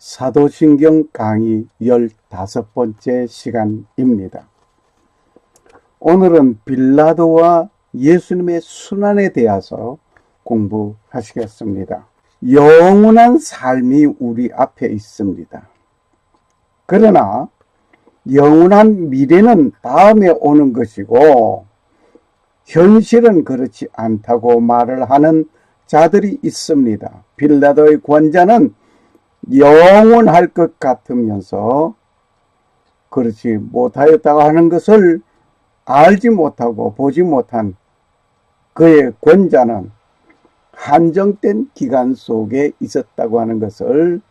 사도신경 강의 15번째 시간입니다. 오늘은 빌라도와 예수님의 순환에 대해서 공부하시겠습니다. 영원한 삶이 우리 앞에 있습니다. 그러나 영원한 미래는 다음에 오는 것이고 현실은 그렇지 않다고 말을 하는 자들이 있습니다. 빌라도의 권자는 영원할 것 같으면서 그렇지 못하였다고 하는 것을 알지 못하고 보지 못한 그의 권자는 한정된 기간 속에 있었다고 하는 것을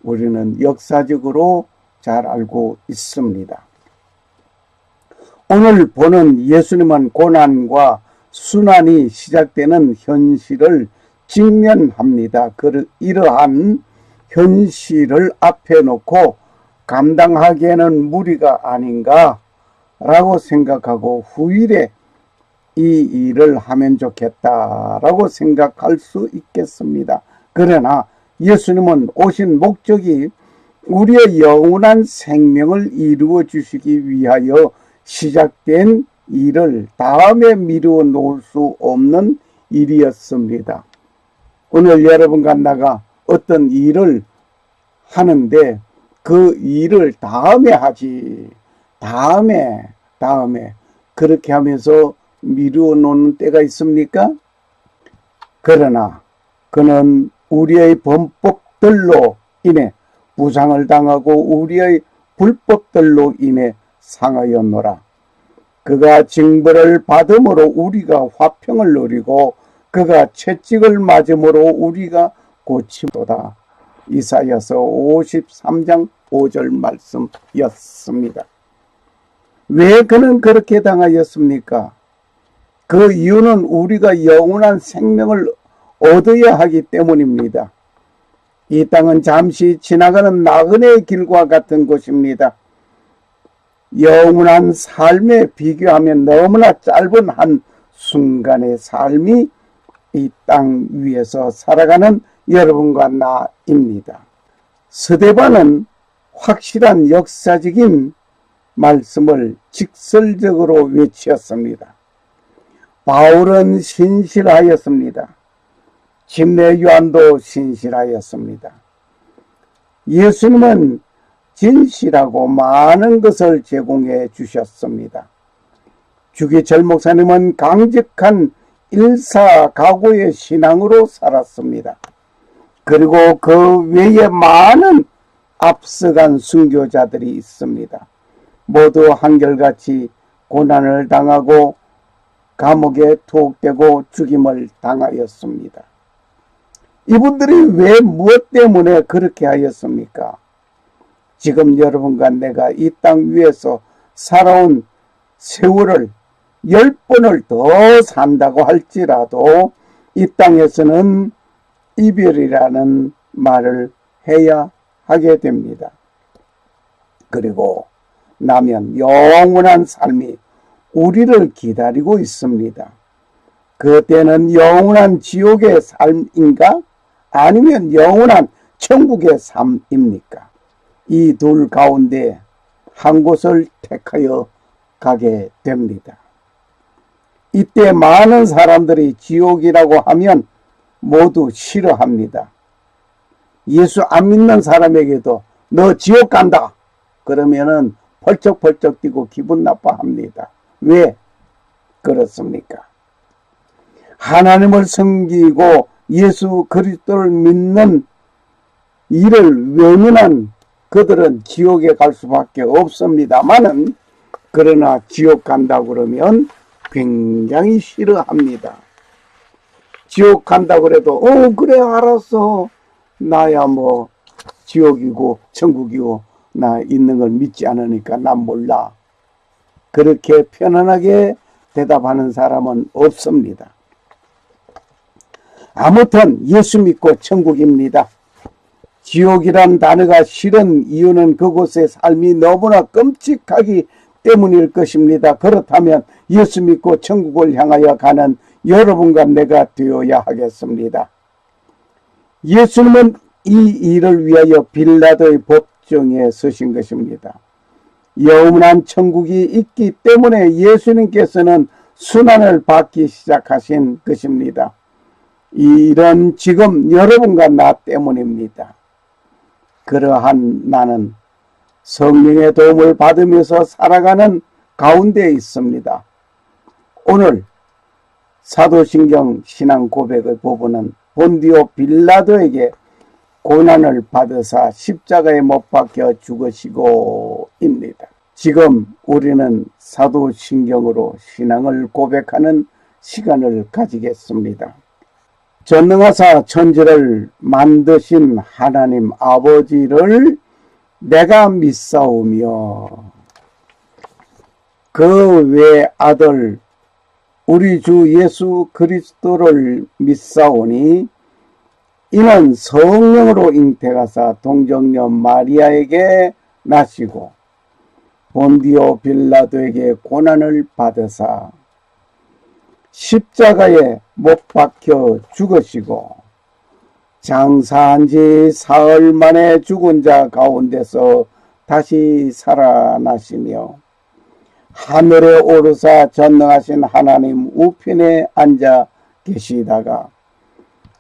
우리는 역사적으로 잘 알고 있습니다. 오늘 보는 예수님은 고난과 순환이 시작되는 현실을 직면합니다. 이러한 현실을 앞에 놓고 감당하기에는 무리가 아닌가 라고 생각하고 후일에 이 일을 하면 좋겠다라고 생각할 수 있겠습니다. 그러나 예수님은 오신 목적이 우리의 영원한 생명을 이루어 주시기 위하여 시작된 일을 다음에 미루어 놓을 수 없는 일이었습니다. 오늘 여러분과 나가 어떤 일을 하는데 그 일을 다음에 하지, 다음에 그렇게 하면서 미루어 놓는 때가 있습니까? 그러나 그는 우리의 범법들로 인해 부상을 당하고 우리의 불법들로 인해 상하였노라. 그가 징벌을 받음으로 우리가 화평을 누리고 그가 채찍을 맞음으로 우리가 고침도다. 이사야서 53장 5절 말씀이었습니다. 왜 그는 그렇게 당하였습니까? 그 이유는 우리가 영원한 생명을 얻어야 하기 때문입니다. 이 땅은 잠시 지나가는 나그네의 길과 같은 곳입니다. 영원한 삶에 비교하면 너무나 짧은 한 순간의 삶이 이 땅 위에서 살아가는 여러분과 나입니다. 스데반은 확실한 역사적인 말씀을 직설적으로 외치었습니다. 바울은 신실하였습니다. 침례 요한도 신실하였습니다. 예수님은 진실하고 많은 것을 제공해 주셨습니다. 주기철 목사님은 강직한 일사각오의 신앙으로 살았습니다. 그리고 그 외에 많은 앞서간 순교자들이 있습니다. 모두 한결같이 고난을 당하고 감옥에 투옥되고 죽임을 당하였습니다. 이분들이 왜 무엇 때문에 그렇게 하였습니까? 지금 여러분과 내가 이 땅 위에서 살아온 세월을 10번을 더 산다고 할지라도 이 땅에서는 이별이라는 말을 해야 하게 됩니다. 그리고 나면 영원한 삶이 우리를 기다리고 있습니다. 그때는 영원한 지옥의 삶인가? 아니면 영원한 천국의 삶입니까? 이 둘 가운데 한 곳을 택하여 가게 됩니다. 이때 많은 사람들이 지옥이라고 하면 모두 싫어합니다. 예수 안 믿는 사람에게도 너 지옥 간다 그러면은 펄쩍펄쩍 뛰고 기분 나빠합니다. 왜 그렇습니까? 하나님을 섬기고 예수 그리스도를 믿는 이를 외면한 그들은 지옥에 갈 수밖에 없습니다만은 그러나 지옥 간다고 그러면 굉장히 싫어합니다. 지옥 간다고 그래도 그래 알았어. 나야 뭐 지옥이고 천국이고 나 있는 걸 믿지 않으니까 난 몰라. 그렇게 편안하게 대답하는 사람은 없습니다. 아무튼 예수 믿고 천국입니다. 지옥이란 단어가 싫은 이유는 그곳의 삶이 너무나 끔찍하기 때문일 것입니다. 그렇다면 예수 믿고 천국을 향하여 가는 여러분과 내가 되어야 하겠습니다. 예수님은 이 일을 위하여 빌라도의 법정에 서신 것입니다. 영원한 천국이 있기 때문에 예수님께서는 순환을 받기 시작하신 것입니다. 이 일은 지금 여러분과 나 때문입니다. 그러한 나는 성령의 도움을 받으면서 살아가는 가운데 있습니다. 오늘 사도신경 신앙 고백의 부분은 본디오 빌라도에게 고난을 받으사 십자가에 못 박혀 죽으시고입니다. 지금 우리는 사도신경으로 신앙을 고백하는 시간을 가지겠습니다. 전능하사 천지를 만드신 하나님 아버지를 내가 믿사오며 그 외 아들 우리 주 예수 그리스도를 믿사오니 이는 성령으로 잉태하사 동정녀 마리아에게 나시고 본디오 빌라도에게 고난을 받으사 십자가에 못 박혀 죽으시고 장사한 지 사흘 만에 죽은 자 가운데서 다시 살아나시며 하늘에 오르사 전능하신 하나님 우편에 앉아 계시다가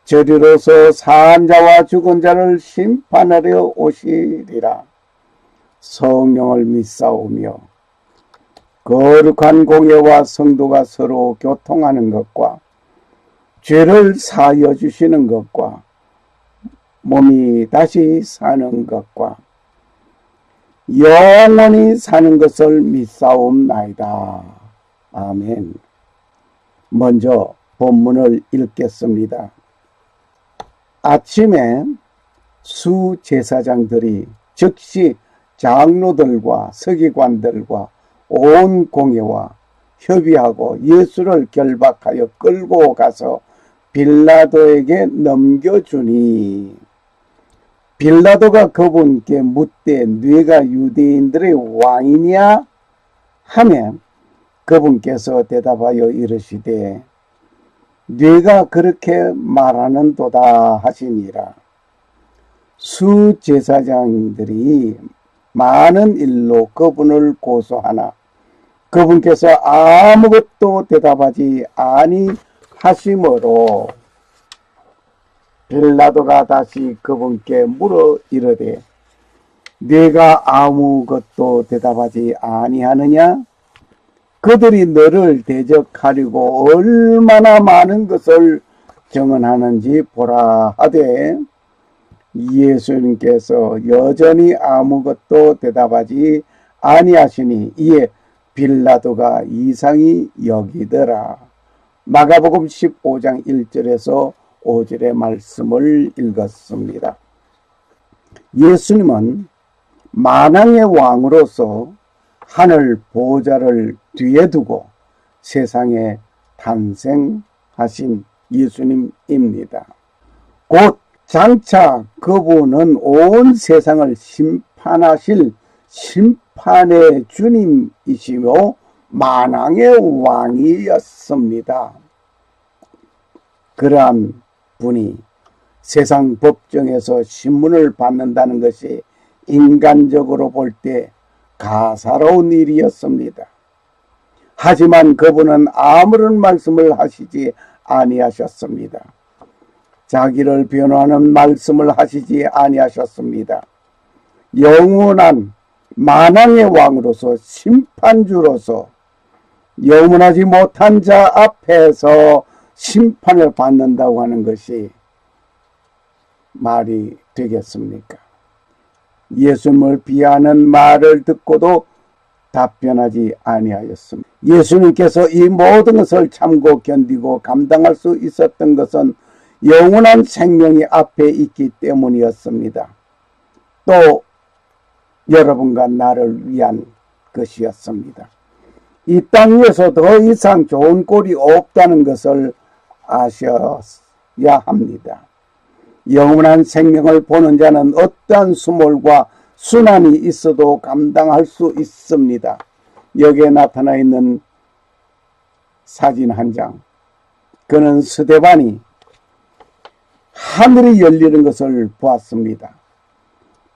저리로서 사한 자와 죽은 자를 심판하려 오시리라. 성령을 믿사오며 거룩한 공예와 성도가 서로 교통하는 것과 죄를 사하여 주시는 것과 몸이 다시 사는 것과 영원히 사는 것을 믿사옵나이다. 아멘. 먼저 본문을 읽겠습니다. 아침에 수제사장들이 즉시 장로들과 서기관들과 온 공회와 협의하고 예수를 결박하여 끌고 가서 빌라도에게 넘겨주니 빌라도가 그분께 묻되 네가 유대인들의 왕이냐 하면 그분께서 대답하여 이르시되 네가 그렇게 말하는도다 하시니라. 수제사장들이 많은 일로 그분을 고소하나 그분께서 아무것도 대답하지 아니하심으로 빌라도가 다시 그분께 물어 이르되 네가 아무것도 대답하지 아니하느냐? 그들이 너를 대적하려고 얼마나 많은 것을 정언하는지 보라 하되 예수님께서 여전히 아무것도 대답하지 아니하시니 이에 빌라도가 이상히 여기더라. 마가복음 15장 1절에서 5절의 말씀을 읽었습니다. 예수님은 만왕의 왕으로서 하늘 보좌를 뒤에 두고 세상에 탄생하신 예수님입니다. 곧 장차 그분은 온 세상을 심판하실 심판의 주님이시며 만왕의 왕이었습니다. 그러한 분이 세상 법정에서 신문을 받는다는 것이 인간적으로 볼 때 가사로운 일이었습니다. 하지만 그분은 아무런 말씀을 하시지 아니하셨습니다. 자기를 변호하는 말씀을 하시지 아니하셨습니다. 영원한 만왕의 왕으로서 심판주로서 영원하지 못한 자 앞에서 심판을 받는다고 하는 것이 말이 되겠습니까? 예수님을 비하는 말을 듣고도 답변하지 아니하였습니다. 예수님께서 이 모든 것을 참고 견디고 감당할 수 있었던 것은 영원한 생명이 앞에 있기 때문이었습니다. 또 여러분과 나를 위한 것이었습니다. 이 땅 위에서 더 이상 좋은 꼴이 없다는 것을 아셔야 합니다. 영원한 생명을 보는 자는 어떠한 수몰과 순환이 있어도 감당할 수 있습니다. 여기에 나타나 있는 사진 한 장. 그는 스데반이 하늘이 열리는 것을 보았습니다.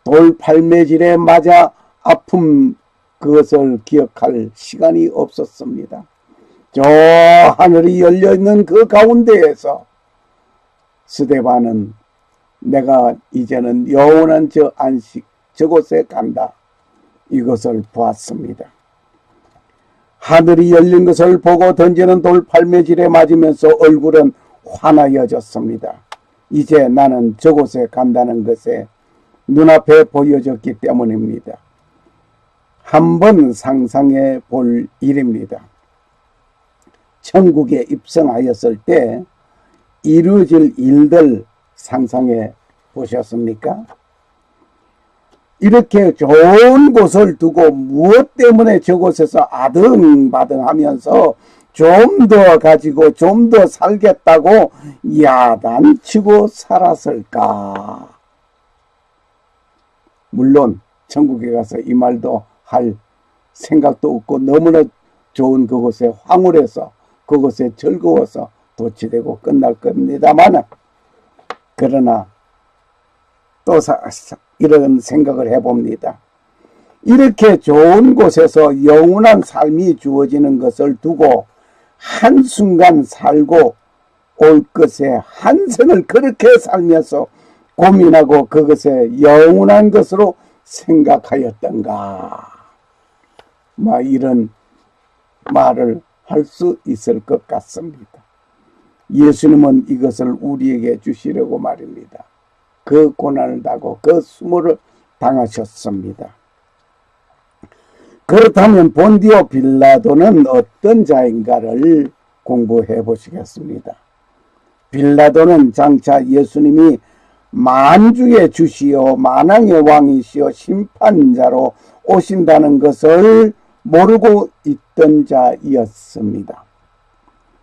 돌팔매질에 맞아 아픔 그것을 기억할 시간이 없었습니다. 저 하늘이 열려있는 그 가운데에서 스데반은 내가 이제는 영원한 저 안식 저곳에 간다, 이것을 보았습니다. 하늘이 열린 것을 보고 던지는 돌팔매질에 맞으면서 얼굴은 환하여졌습니다. 이제 나는 저곳에 간다는 것에 눈앞에 보여졌기 때문입니다. 한번 상상해 볼 일입니다. 천국에 입성하였을 때 이루어질 일들 상상해 보셨습니까? 이렇게 좋은 곳을 두고 무엇 때문에 저곳에서 아등바등하면서 좀 더 가지고 좀 더 살겠다고 야단치고 살았을까? 물론 천국에 가서 이 말도 할 생각도 없고 너무나 좋은 그곳에 황홀해서 그곳에 즐거워서 도취되고 끝날 겁니다만, 그러나 또 이런 생각을 해봅니다. 이렇게 좋은 곳에서 영원한 삶이 주어지는 것을 두고 한순간 살고 올 것에 한생을 그렇게 살면서 고민하고 그것에 영원한 것으로 생각하였던가, 이런 말을 할 수 있을 것 같습니다. 예수님은 이것을 우리에게 주시려고 말입니다. 그 고난을 당하고 그 수모를 당하셨습니다. 그렇다면 본디오 빌라도는 어떤 자인가를 공부해 보시겠습니다. 빌라도는 장차 예수님이 만주의 주시요 만왕의 왕이시요 심판자로 오신다는 것을 모르고 있던 자이었습니다.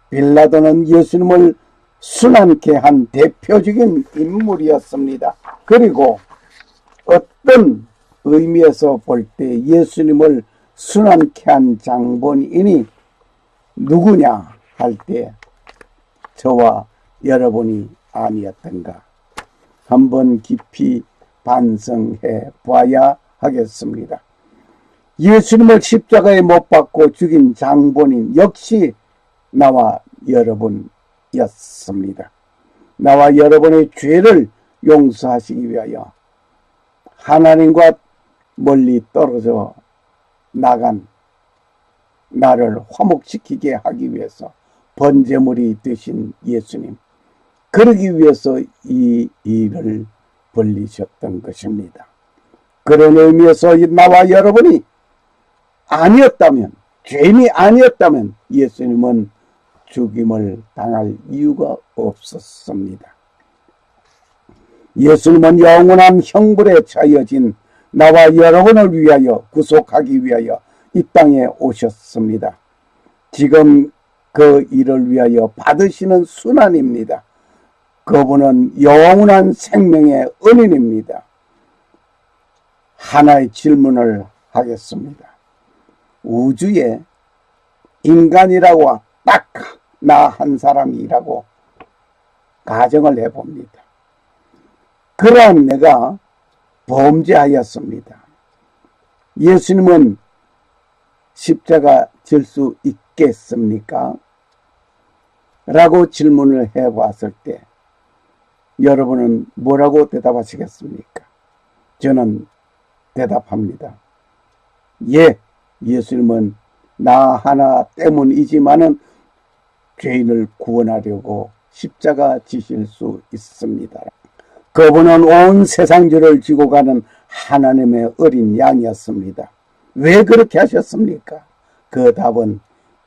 빌라도는 예수님을 순환케 한 대표적인 인물이었습니다. 그리고 어떤 의미에서 볼 때 예수님을 순환케 한 장본인이 누구냐 할 때 저와 여러분이 아니었던가 한번 깊이 반성해 봐야 하겠습니다. 예수님을 십자가에 못 박고 죽인 장본인 역시 나와 여러분이었습니다. 나와 여러분의 죄를 용서하시기 위하여 하나님과 멀리 떨어져 나간 나를 화목시키게 하기 위해서 번제물이 되신 예수님, 그러기 위해서 이 일을 벌리셨던 것입니다. 그런 의미에서 나와 여러분이 아니었다면, 죄인이 아니었다면 예수님은 죽임을 당할 이유가 없었습니다. 예수님은 영원한 형벌에 처해진 나와 여러분을 위하여 구속하기 위하여 이 땅에 오셨습니다. 지금 그 일을 위하여 받으시는 순환입니다. 그분은 영원한 생명의 은인입니다. 하나의 질문을 하겠습니다. 우주에 인간이라고 딱 나 한 사람이라고 가정을 해봅니다. 그러한 내가 범죄하였습니다. 예수님은 십자가 질 수 있겠습니까? 라고 질문을 해봤을 때 여러분은 뭐라고 대답하시겠습니까? 저는 대답합니다. 예, 예수님은 나 하나 때문이지만은 죄인을 구원하려고 십자가 지실 수 있습니다. 그분은 온 세상죄를 지고 가는 하나님의 어린 양이었습니다. 왜 그렇게 하셨습니까? 그 답은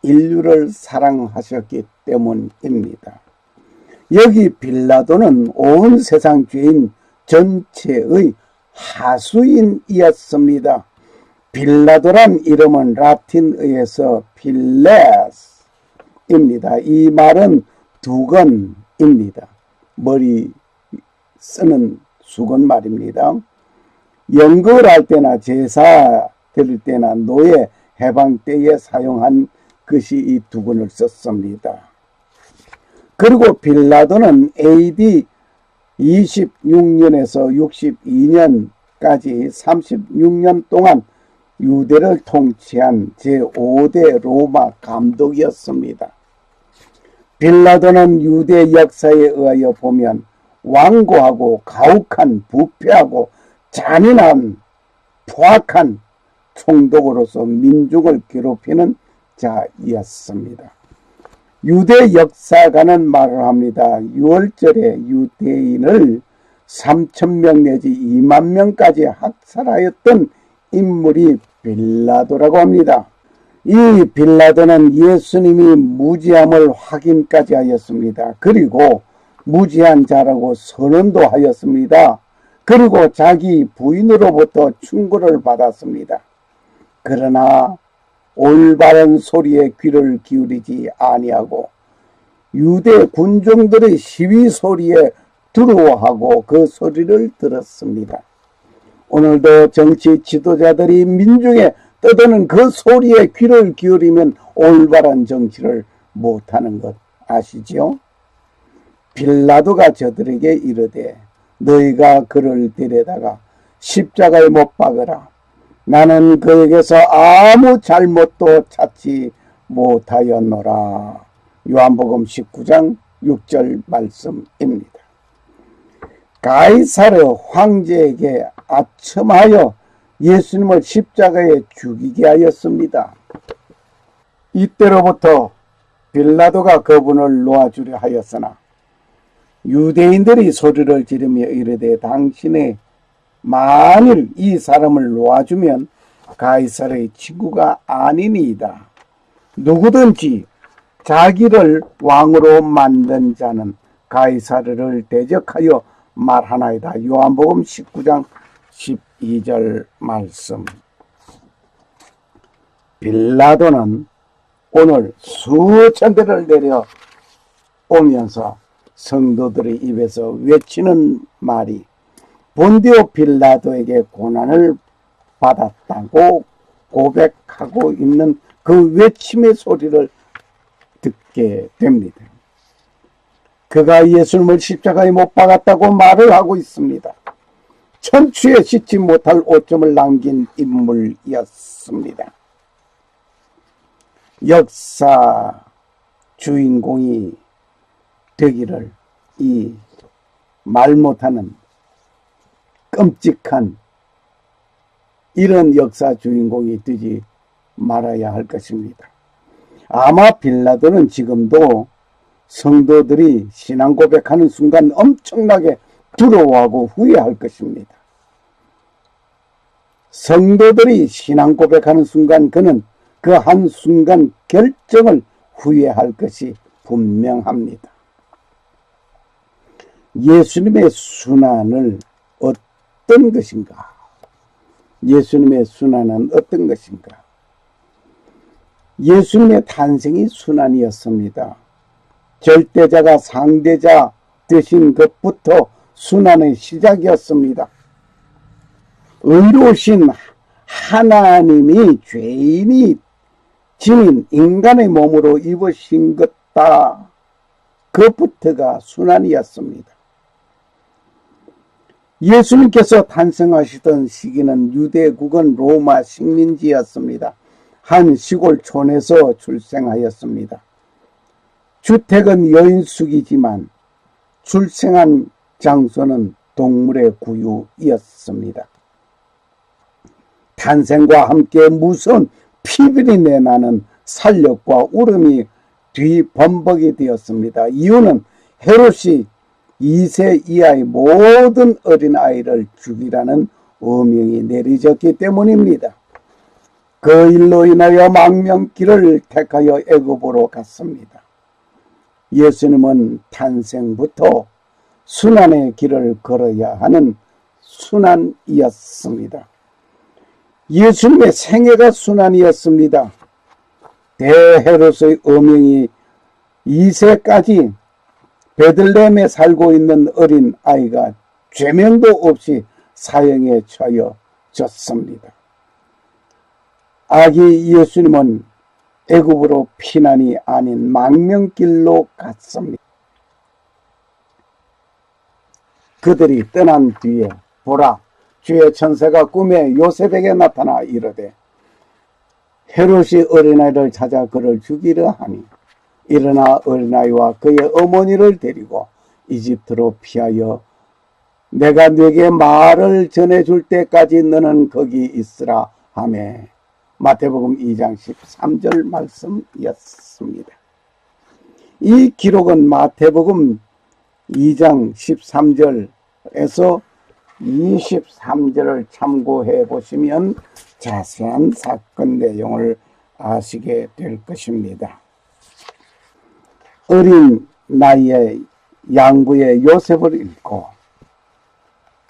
인류를 사랑하셨기 때문입니다. 여기 빌라도는 온 세상 죄인 전체의 하수인이었습니다. 빌라도란 이름은 라틴어에서 필레스입니다. 이 말은 두건입니다. 머리 쓰는 수건 말입니다. 연극을 할 때나 제사 드릴 때나 노예 해방 때에 사용한 것이 이 두건을 썼습니다. 그리고 빌라도는 AD 26년에서 62년까지 36년 동안 유대를 통치한 제5대 로마 감독이었습니다. 빌라도는 유대 역사에 의하여 보면 완고하고 가혹한 부패하고 잔인한 포악한 총독으로서 민중을 괴롭히는 자였습니다. 유대 역사가는 말을 합니다. 6월절에 유대인을 3,000명 내지 2만 명까지 학살하였던 인물이 빌라도라고 합니다. 이 빌라도는 예수님이 무지함을 확인까지 하였습니다. 그리고 무지한 자라고 선언도 하였습니다. 그리고 자기 부인으로부터 충고를 받았습니다. 그러나 올바른 소리에 귀를 기울이지 아니하고 유대 군중들의 시위 소리에 두려워하고 그 소리를 들었습니다. 오늘도 정치 지도자들이 민중에 떠드는 그 소리에 귀를 기울이면 올바른 정치를 못하는 것 아시지요? 빌라도가 저들에게 이르되 너희가 그를 데려다가 십자가에 못 박으라. 나는 그에게서 아무 잘못도 찾지 못하였노라. 요한복음 19장 6절 말씀입니다. 가이사르 황제에게 아첨하여 예수님을 십자가에 죽이게 하였습니다. 이때로부터 빌라도가 그분을 놓아주려 하였으나 유대인들이 소리를 지르며 이르되 당신의 만일 이 사람을 놓아주면 가이사르의 친구가 아니니이다. 누구든지 자기를 왕으로 만든 자는 가이사르를 대적하여 말하나이다. 요한복음 19장 12절 말씀. 빌라도는 오늘 수천 대를 내려오면서 성도들의 입에서 외치는 말이 본디오 빌라도에게 고난을 받았다고 고백하고 있는 그 외침의 소리를 듣게 됩니다. 그가 예수님을 십자가에 못 박았다고 말을 하고 있습니다. 천추에 씻지 못할 오점을 남긴 인물이었습니다. 역사 주인공이 되기를 이 말 못하는 끔찍한 이런 역사 주인공이 되지 말아야 할 것입니다. 아마 빌라도는 지금도 성도들이 신앙 고백하는 순간 엄청나게 두려워하고 후회할 것입니다. 성도들이 신앙 고백하는 순간 그는 그 한순간 결정을 후회할 것이 분명합니다. 예수님의 순환을 어떤 것인가? 예수님의 순환은 어떤 것인가? 예수님의 탄생이 순환이었습니다. 절대자가 상대자 되신 것부터 순환의 시작이었습니다. 의로우신 하나님이 죄인이 지닌 인간의 몸으로 입으신 것다. 그부터가 순환이었습니다. 예수님께서 탄생하시던 시기는 유대국은 로마 식민지였습니다. 한 시골촌에서 출생하였습니다. 주택은 여인숙이지만 출생한 장소는 동물의 구유이었습니다. 탄생과 함께 무서운 피비린내 내나는 살력과 울음이 뒤범벅이 되었습니다. 이유는 헤롯이 2세 이하의 모든 어린아이를 죽이라는 어명이 내려졌기 때문입니다. 그 일로 인하여 망명길을 택하여 애굽으로 갔습니다. 예수님은 탄생부터 순환의 길을 걸어야 하는 순환이었습니다. 예수님의 생애가 순환이었습니다. 대헤롯의 어명이 2세까지 베들레헴에 살고 있는 어린 아이가 죄명도 없이 사형에 처해졌습니다. 아기 예수님은 애굽으로 피난이 아닌 망명길로 갔습니다. 그들이 떠난 뒤에 보라, 주의 천사가 꿈에 요셉에게 나타나 이르되 헤롯이 어린아이를 찾아 그를 죽이려 하니 일어나 어린아이와 그의 어머니를 데리고 이집트로 피하여 내가 네게 말을 전해줄 때까지 너는 거기 있으라 하며 마태복음 2장 13절 말씀이었습니다. 이 기록은 마태복음 2장 13절에서 23절을 참고해 보시면 자세한 사건 내용을 아시게 될 것입니다. 어린 나이에 양부의 요셉을 잃고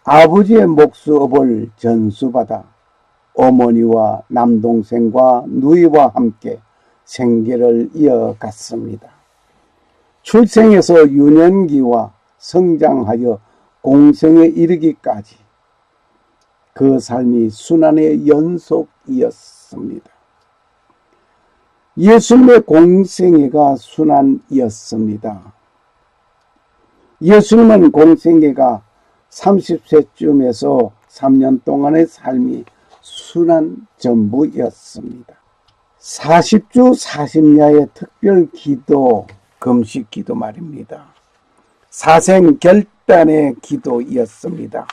아버지의 목수업을 전수받아 어머니와 남동생과 누이와 함께 생계를 이어갔습니다. 출생에서 유년기와 성장하여 공생에 이르기까지 그 삶이 순환의 연속이었습니다. 예수님의 공생애가 순환이었습니다. 예수님은 공생애가 30세쯤에서 3년 동안의 삶이 순환 전부였습니다. 40주 40야의 특별 기도, 금식 기도 말입니다. 사생 결단의 기도였습니다.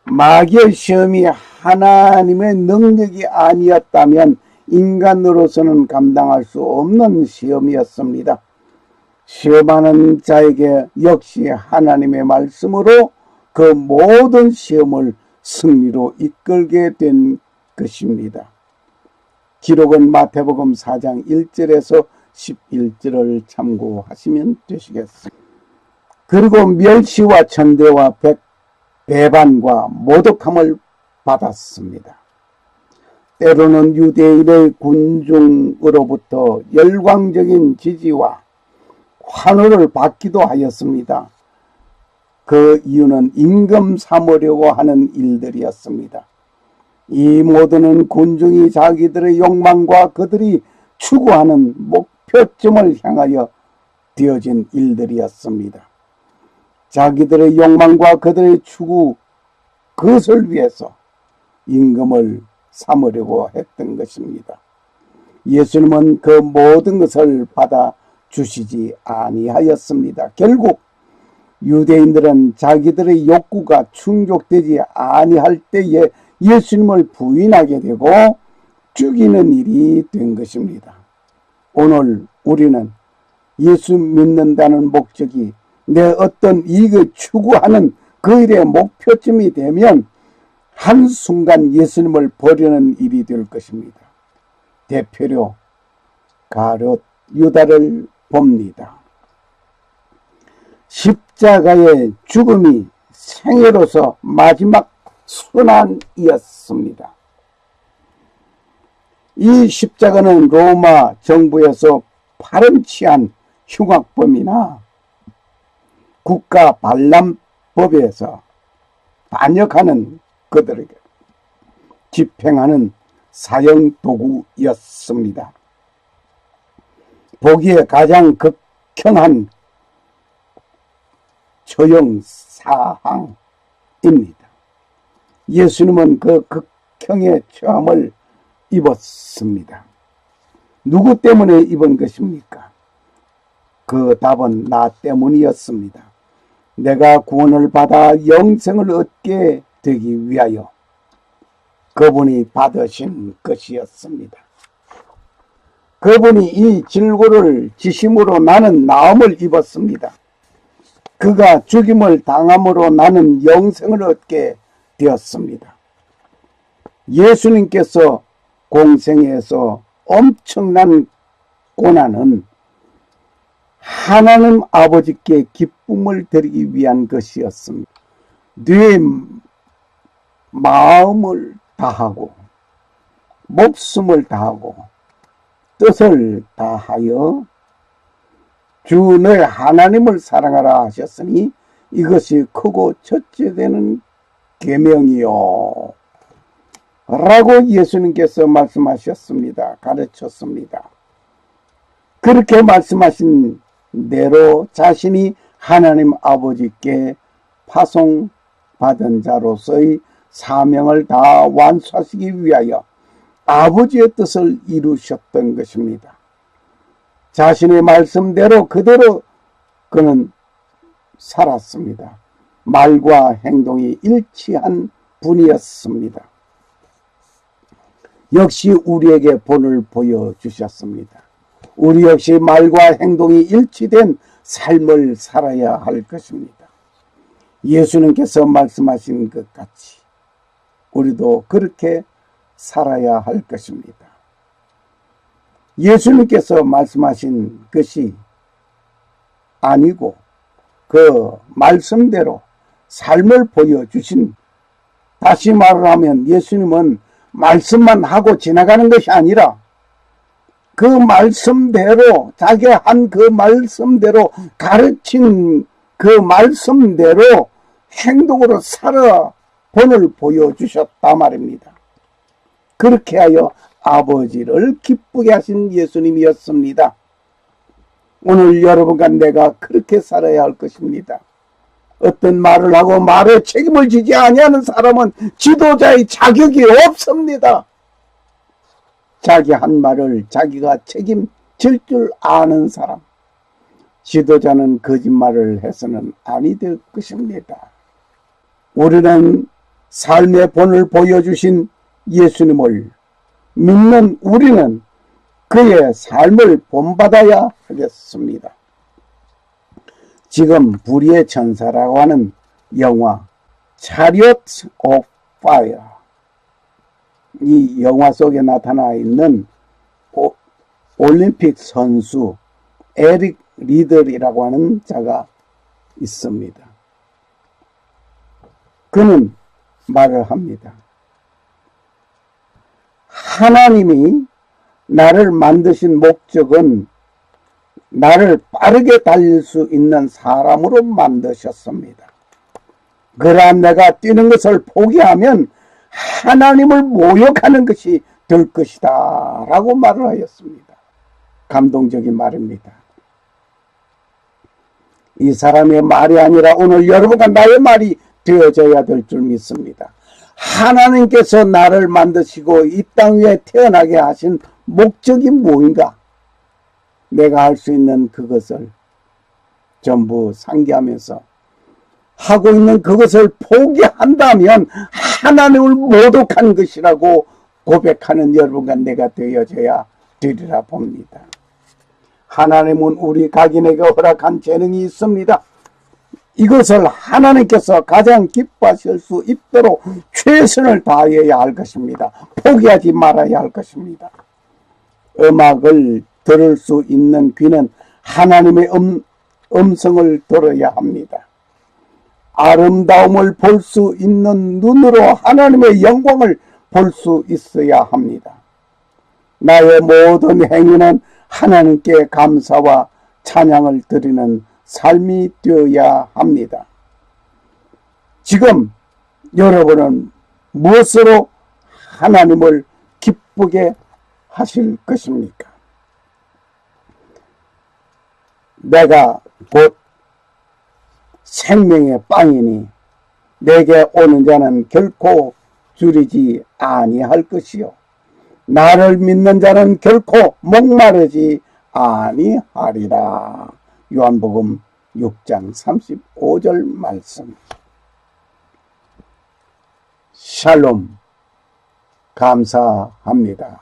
마귀의 시험이 하나님의 능력이 아니었다면 인간으로서는 감당할 수 없는 시험이었습니다. 시험하는 자에게 역시 하나님의 말씀으로 그 모든 시험을 승리로 이끌게 된 것입니다. 기록은 마태복음 4장 1절에서 11절을 참고하시면 되시겠습니다. 그리고 멸시와 천대와 배반과 모독함을 받았습니다. 때로는 유대인의 군중으로부터 열광적인 지지와 환호를 받기도 하였습니다. 그 이유는 임금 삼으려고 하는 일들이었습니다. 이 모두는 군중이 자기들의 욕망과 그들이 추구하는 목표점을 향하여 되어진 일들이었습니다. 자기들의 욕망과 그들의 추구, 그것을 위해서 임금을 삼으려고 했던 것입니다. 예수님은 그 모든 것을 받아 주시지 아니하였습니다. 결국 유대인들은 자기들의 욕구가 충족되지 아니할 때에 예수님을 부인하게 되고 죽이는 일이 된 것입니다. 오늘 우리는 예수 믿는다는 목적이 내 어떤 이익을 추구하는 그 일의 목표점이 되면 한순간 예수님을 버리는 일이 될 것입니다. 대표로 가룟 유다를 봅니다. 십자가의 죽음이 생애로서 마지막 순환이었습니다. 이 십자가는 로마 정부에서 파렴치한 흉악범이나 국가 반란법에서 반역하는 그들에게 집행하는 사형 도구였습니다. 보기에 가장 극형한 처형 사항입니다. 예수님은 그 극형의 처함을 입었습니다. 누구 때문에 입은 것입니까? 그 답은 나 때문이었습니다. 내가 구원을 받아 영생을 얻게 되기 위하여 그분이 받으신 것이었습니다. 그분이 이 질고를 지심으로 나는 나음을 입었습니다. 그가 죽임을 당함으로 나는 영생을 얻게 되었습니다. 예수님께서 공생에서 엄청난 고난은 하나님 아버지께 기쁨을 드리기 위한 것이었습니다. 네 마음을 다하고 목숨을 다하고 뜻을 다하여 주 너의 하나님을 사랑하라 하셨으니 이것이 크고 첫째 되는 계명이요 라고 예수님께서 말씀하셨습니다. 가르쳤습니다. 그렇게 말씀하신 대로 자신이 하나님 아버지께 파송받은 자로서의 사명을 다 완수하시기 위하여 아버지의 뜻을 이루셨던 것입니다. 자신의 말씀대로 그대로 그는 살았습니다. 말과 행동이 일치한 분이었습니다. 역시 우리에게 본을 보여주셨습니다. 우리 역시 말과 행동이 일치된 삶을 살아야 할 것입니다. 예수님께서 말씀하신 것 같이 우리도 그렇게 살아야 할 것입니다. 예수님께서 말씀하신 것이 아니고 그 말씀대로 삶을 보여주신, 다시 말을 하면 예수님은 말씀만 하고 지나가는 것이 아니라 그 말씀대로, 자기가 한 그 말씀대로, 가르친 그 말씀대로 행동으로 살아 본을 보여주셨단 말입니다. 그렇게 하여 아버지를 기쁘게 하신 예수님이었습니다. 오늘 여러분과 내가 그렇게 살아야 할 것입니다. 어떤 말을 하고 말에 책임을 지지 아니하는 사람은 지도자의 자격이 없습니다. 자기 한 말을 자기가 책임질 줄 아는 사람, 지도자는 거짓말을 해서는 아니 될 것입니다. 우리는 삶의 본을 보여주신 예수님을 믿는 우리는 그의 삶을 본받아야 하겠습니다. 지금 불의의 천사라고 하는 영화 Chariots of Fire, 이 영화 속에 나타나 있는 올림픽 선수 에릭 리들이라고 하는 자가 있습니다. 그는 말을 합니다. 하나님이 나를 만드신 목적은 나를 빠르게 달릴 수 있는 사람으로 만드셨습니다. 그러한 내가 뛰는 것을 포기하면 하나님을 모욕하는 것이 될 것이다 라고 말을 하였습니다. 감동적인 말입니다. 이 사람의 말이 아니라 오늘 여러분과 나의 말이 되어져야 될 줄 믿습니다. 하나님께서 나를 만드시고 이 땅 위에 태어나게 하신 목적이 무엇인가? 내가 할 수 있는 그것을 전부 상기하면서 하고 있는 그것을 포기한다면 하나님을 모독한 것이라고 고백하는 여러분과 내가 되어져야 되리라 봅니다. 하나님은 우리 각인에게 허락한 재능이 있습니다. 이것을 하나님께서 가장 기뻐하실 수 있도록 최선을 다해야 할 것입니다. 포기하지 말아야 할 것입니다. 음악을 들을 수 있는 귀는 하나님의 음성을 들어야 합니다. 아름다움을 볼 수 있는 눈으로 하나님의 영광을 볼 수 있어야 합니다. 나의 모든 행위는 하나님께 감사와 찬양을 드리는 삶이 되어야 합니다. 지금 여러분은 무엇으로 하나님을 기쁘게 하실 것입니까? 내가 곧 생명의 빵이니 내게 오는 자는 결코 줄이지 아니할 것이요 나를 믿는 자는 결코 목마르지 아니하리라. 요한복음 6장 35절 말씀. 샬롬. 감사합니다.